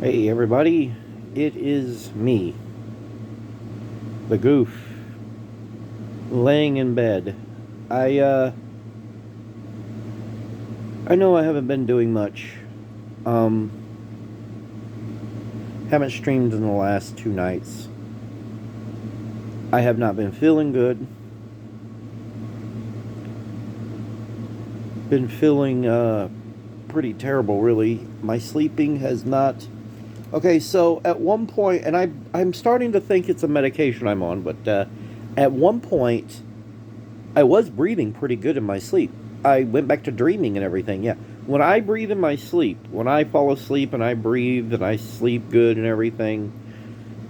Hey everybody, it is me, the goof, laying in bed. I uh I know I haven't been doing much. Um haven't streamed in the last 2 nights. I have not been feeling good. Been feeling pretty terrible really. My sleeping has not. Okay, so at one point, and I'm starting to think it's a medication I'm on, but at one point I was breathing pretty good in my sleep. I went back to dreaming and everything. Yeah. When I breathe in my sleep, when I fall asleep and I breathe and I sleep good and everything,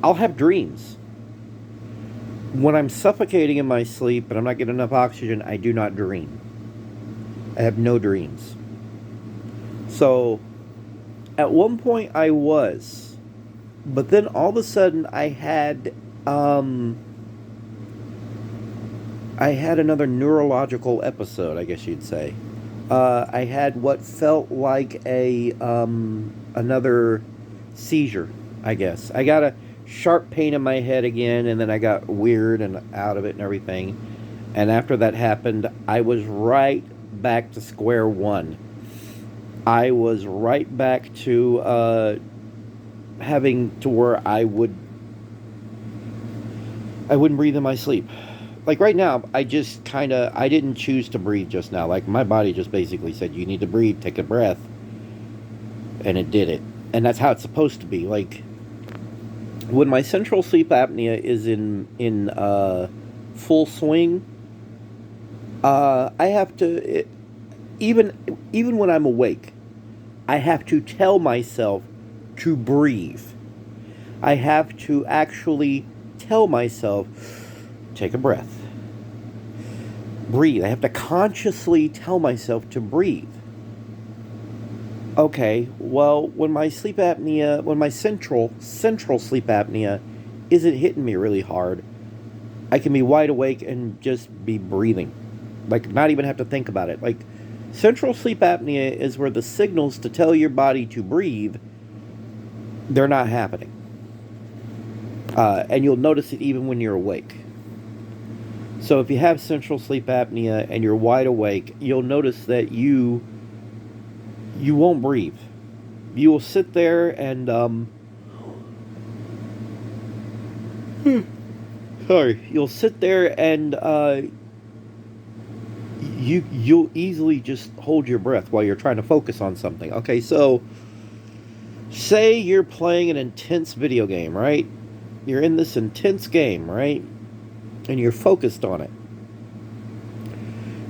I'll have dreams. When I'm suffocating in my sleep and I'm not getting enough oxygen, I do not dream. I have no dreams. So, at one point I was, but then all of a sudden um I had another neurological episode, I guess you'd say. I had what felt like a another seizure. I guess I got a sharp pain in my head again, and then I got weird and out of it and everything. And after that happened, I was right back to square one. I was right back to having to where I wouldn't breathe in my sleep. Like right now, I just kind of I didn't choose to breathe just now. Like my body just basically said, "You need to breathe, take a breath," and it did it. And that's how it's supposed to be. Like when my central sleep apnea is in full swing, I have to even even when I'm awake, I have to tell myself to breathe. I have to actually tell myself, take a breath, breathe. I have to consciously tell myself to breathe. Okay, well, when my central sleep apnea isn't hitting me really hard, I can be wide awake and just be breathing. Like not even have to think about it. Like central sleep apnea is where the signals to tell your body to breathe, they're not happening. And you'll notice it even when you're awake. So if you have central sleep apnea and you're wide awake, you'll notice that you won't breathe. You will sit there and sorry, you'll sit there and you'll easily just hold your breath while you're trying to focus on something. Okay, so say you're playing an intense video game, right? You're in this intense game, right? And you're focused on it.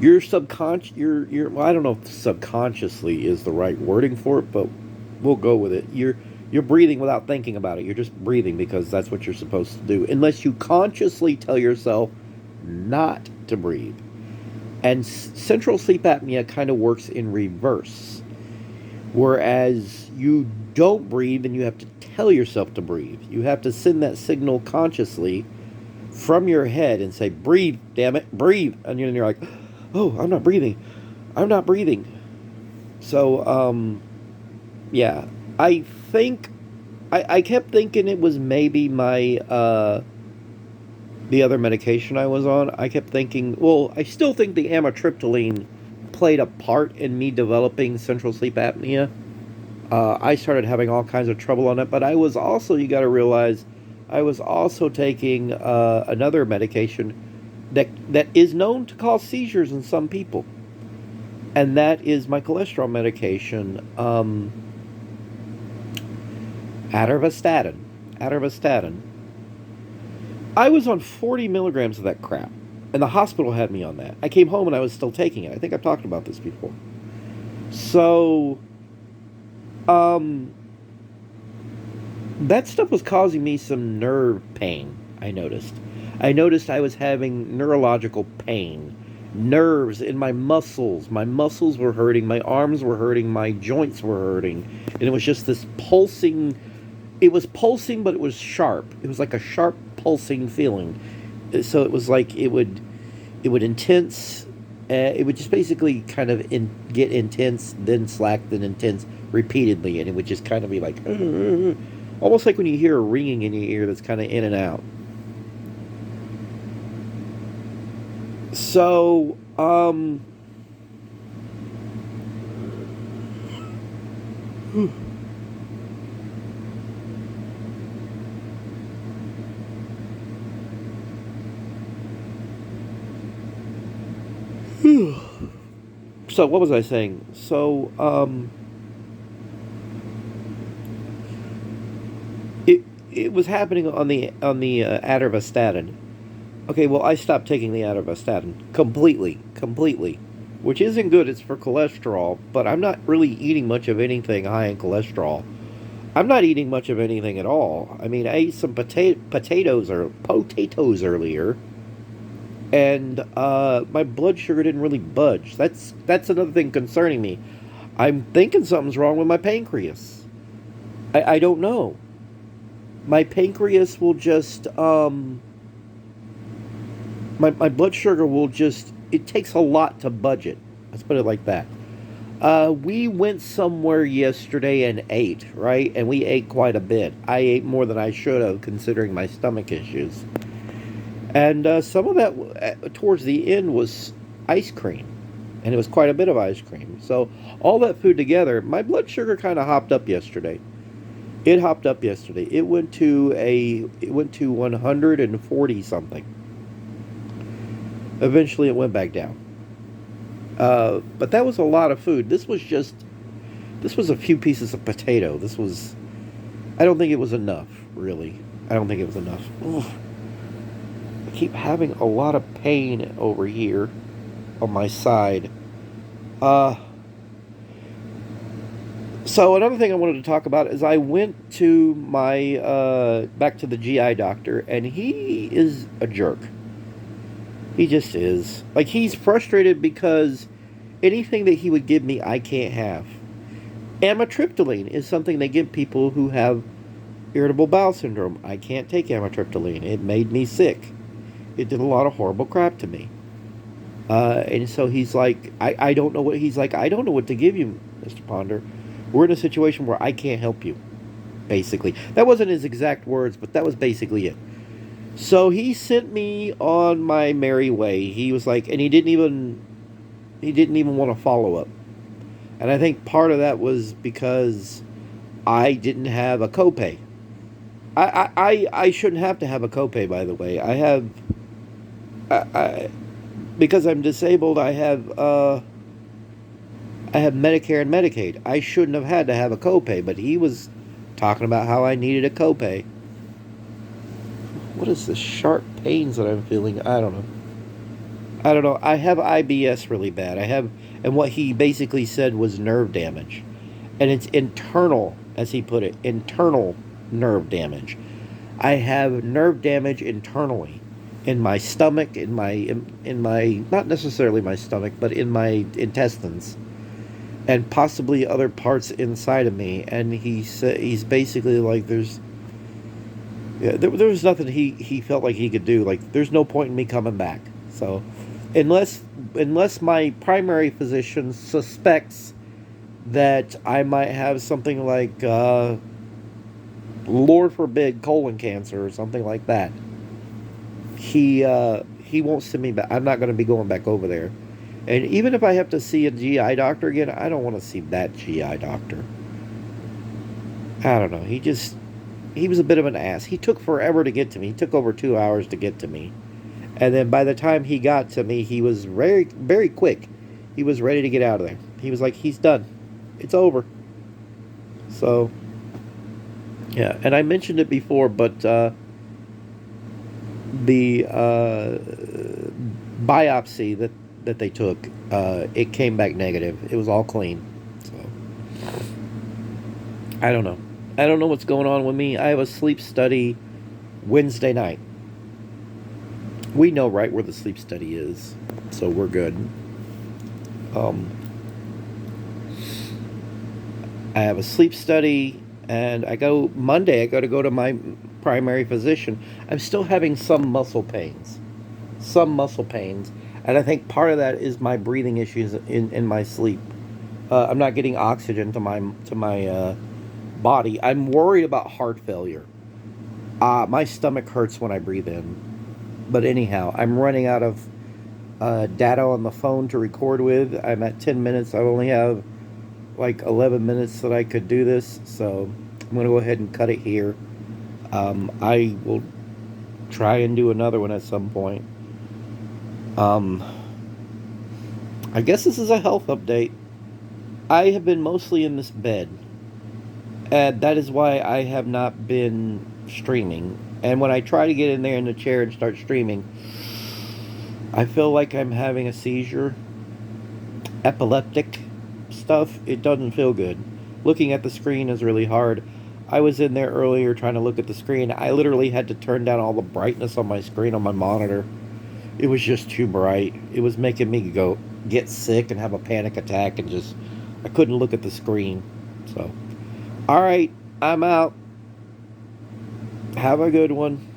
Your subconscious, well, I don't know if subconsciously is the right wording for it, but we'll go with it. You're breathing without thinking about it. You're just breathing because that's what you're supposed to do, unless you consciously tell yourself not to breathe. And central sleep apnea kind of works in reverse, whereas you don't breathe and you have to tell yourself to breathe. You have to send that signal consciously from your head and say, breathe, damn it, breathe. And you're like, oh, I'm not breathing. I'm not breathing. So, yeah, I think, I kept thinking it was maybe the other medication I was on. I kept thinking, well, I still think the amitriptyline played a part in me developing central sleep apnea. I started having all kinds of trouble on it, but I was also, you got to realize, I was also taking another medication that is known to cause seizures in some people, and that is my cholesterol medication, atorvastatin. Atorvastatin. I was on 40 milligrams of that crap, and the hospital had me on that. I came home and I was still taking it. I think I've talked about this before. So, um, that stuff was causing me some nerve pain, I noticed. I noticed I was having neurological pain. Nerves in my muscles. My muscles were hurting, my arms were hurting, my joints were hurting. And it was just this pulsing. It was pulsing, but it was sharp. It was like a sharp pulsing feeling. So it was like it would intense, It would just basically kind of get intense, then slack, then intense repeatedly, and it would just kind of be like, almost like when you hear a ringing in your ear that's kind of in and out. So, so what was I saying? So, it was happening on the atorvastatin. Okay, well, I stopped taking the atorvastatin completely, which isn't good. It's for cholesterol, but I'm not really eating much of anything high in cholesterol. I'm not eating much of anything at all. I mean, I ate some potatoes earlier, and my blood sugar didn't really budge. That's another thing concerning me. I'm thinking something's wrong with my pancreas. I don't know. My pancreas will just my blood sugar will just, it takes a lot to budget. Let's put it like that. We went somewhere yesterday and ate, right? And we ate quite a bit. I ate more than I should have, considering my stomach issues. And some of that towards the end was ice cream, and it was quite a bit of ice cream. So all that food together, my blood sugar kind of hopped up yesterday. It hopped up yesterday. It went to 140 something. Eventually, it went back down. But that was a lot of food. This was a few pieces of potato. I don't think it was enough, really. I don't think it was enough. Ugh. I keep having a lot of pain over here on my side. So another thing I wanted to talk about is I went to back to the GI doctor, and he is a jerk. He just is. Like, he's frustrated because anything that he would give me, I can't have. Amitriptyline is something they give people who have irritable bowel syndrome. I can't take amitriptyline. It made me sick. It did a lot of horrible crap to me. And so he's like, I don't know what, he's like, I don't know what to give you, Mr. Ponder. We're in a situation where I can't help you, basically. That wasn't his exact words, but that was basically it. So he sent me on my merry way. He was like, and he didn't even want to follow up. And I think part of that was because I didn't have a copay. I shouldn't have to have a copay, by the way. Because I'm disabled, I have Medicare and Medicaid. I shouldn't have had to have a copay, but he was talking about how I needed a copay. What is the sharp pains that I'm feeling? I don't know. I have IBS really bad. And what he basically said was nerve damage. And it's internal, as he put it, internal nerve damage. I have nerve damage internally. In my stomach, in my, not necessarily my stomach, but in my intestines. And possibly other parts inside of me. And he's basically like, there was nothing he felt like he could do. Like, there's no point in me coming back. So, unless my primary physician suspects that I might have something like, Lord forbid, colon cancer or something like that, he won't send me back. I'm not going to be going back over there. And even if I have to see a GI doctor again, I don't want to see that GI doctor. I don't know. He was a bit of an ass. He took forever to get to me. He took over 2 hours to get to me. And then by the time he got to me, he was very, very quick. He was ready to get out of there. He was like, he's done. It's over. So, yeah. And I mentioned it before, but the biopsy that they took, it came back negative. It was all clean. So, I don't know. I don't know what's going on with me. I have a sleep study Wednesday night. We know right where the sleep study is, so we're good. I have a sleep study, and Monday I got to go to my primary physician. I'm still having some muscle pains. And I think part of that is my breathing issues in my sleep. I'm not getting oxygen to my body. I'm worried about heart failure. My stomach hurts when I breathe in. But anyhow, I'm running out of data on the phone to record with. I'm at 10 minutes. I only have like 11 minutes that I could do this, so I'm going to go ahead and cut it here. I will try and do another one at some point. Um, I guess this is a health update. I have been mostly in this bed, and that is why I have not been streaming. And when I try to get in there in the chair and start streaming, I feel like I'm having a seizure, epileptic stuff. It doesn't feel good. Looking at the screen is really hard. I was in there earlier trying to look at the screen. I literally had to turn down all the brightness on my screen on my monitor. It was just too bright. It was making me get sick and have a panic attack, and just I couldn't look at the screen. So, all right, I'm out. Have a good one.